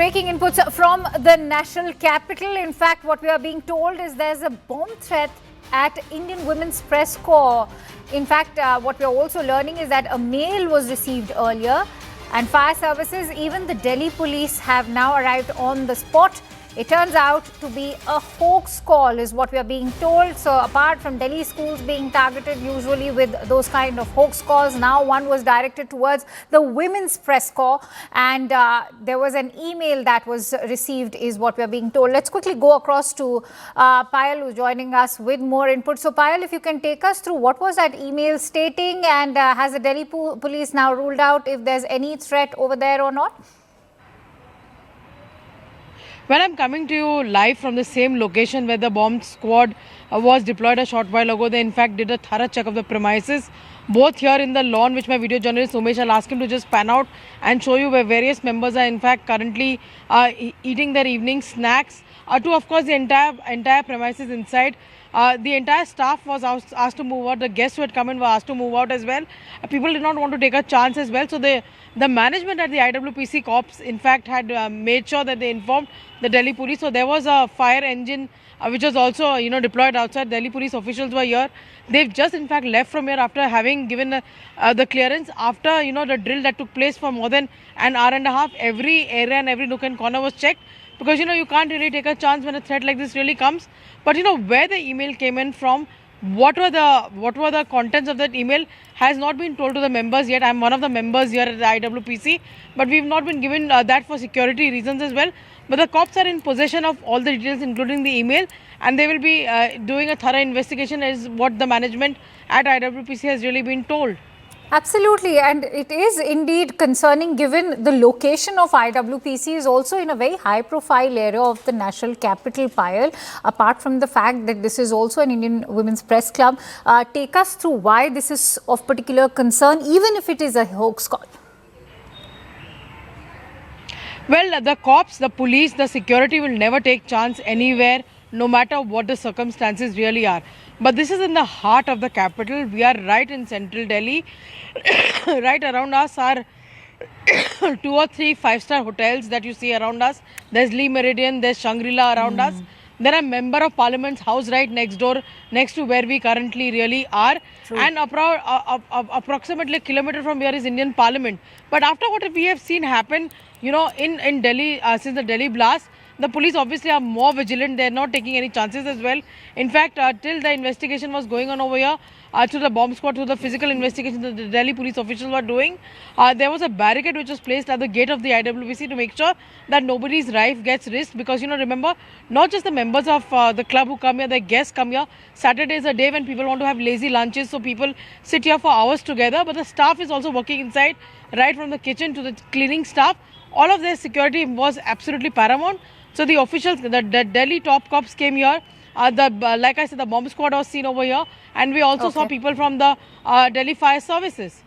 breaking inputs from the national capital. In fact, what we are being told is there's a bomb threat at Indian Women's Press Corps. In fact, what we are also learning is that a mail was received earlier, and fire services, even the Delhi police, have now arrived on the spot. It turns out to be a hoax call is what we are being told. So apart from Delhi schools being targeted usually with those kind of hoax calls, now one was directed towards the Women's Press Corps, and there was an email that was received is what we are being told. Let's quickly go across to Payal, who's joining us with more input. So Payal, if you can take us through what was that email stating, and has the Delhi police now ruled out if there's any threat over there or not? Well, I'm coming to you live from the same location where the bomb squad was deployed a short while ago. They in fact did a thorough check of the premises, both here in the lawn, which my video journalist Umesh, I'll ask him to just pan out and show you where various members are in fact currently eating their evening snacks, to of course the entire premises inside. The entire staff was asked to move out. The guests who had come in were asked to move out as well. People did not want to take a chance as well. So the management at the IWPC Corps in fact had made sure that they informed the Delhi police. So there was a fire engine which was also deployed outside. Delhi police officials were here. They've just in fact left from here after having given the clearance. After the drill that took place for more than an hour and a half, every area and every nook and corner was checked. Because you can't really take a chance when a threat like this really comes. But where the email came in from, what were the contents of that email has not been told to the members yet. I'm one of the members here at the IWPC, but we've not been given that for security reasons as well. But the cops are in possession of all the details, including the email, and they will be doing a thorough investigation, is what the management at IWPC has really been told. Absolutely, and it is indeed concerning given the location of IWPC is also in a very high profile area of the national capital, Payal. Apart from the fact that this is also an Indian Women's Press Club, take us through why this is of particular concern, even if it is a hoax call. Well, the cops, the police, the security will never take chance anywhere, no matter what the circumstances really are. But this is in the heart of the capital. We are right in central Delhi. Right around us are 2 or 3 5-star hotels that you see around us. There's Lee Meridian, there's Shangri-La around us. There are Member of Parliament's house right next door, next to where we currently really are. True. And approximately a kilometer from here is Indian Parliament. But after what we have seen happen, in Delhi, since the Delhi blast, the police obviously are more vigilant. They are not taking any chances as well. In fact, till the investigation was going on over here, to the bomb squad, to the physical investigation that the Delhi police officials were doing, there was a barricade which was placed at the gate of the IWPC to make sure that nobody's life gets risked. Because, remember, not just the members of the club who come here, the guests come here. Saturday is a day when people want to have lazy lunches, so people sit here for hours together. But the staff is also working inside, right from the kitchen to the cleaning staff. All of their security was absolutely paramount. So the officials, the Delhi top cops came here. Like I said, the bomb squad was seen over here, and we also saw people from the Delhi fire services.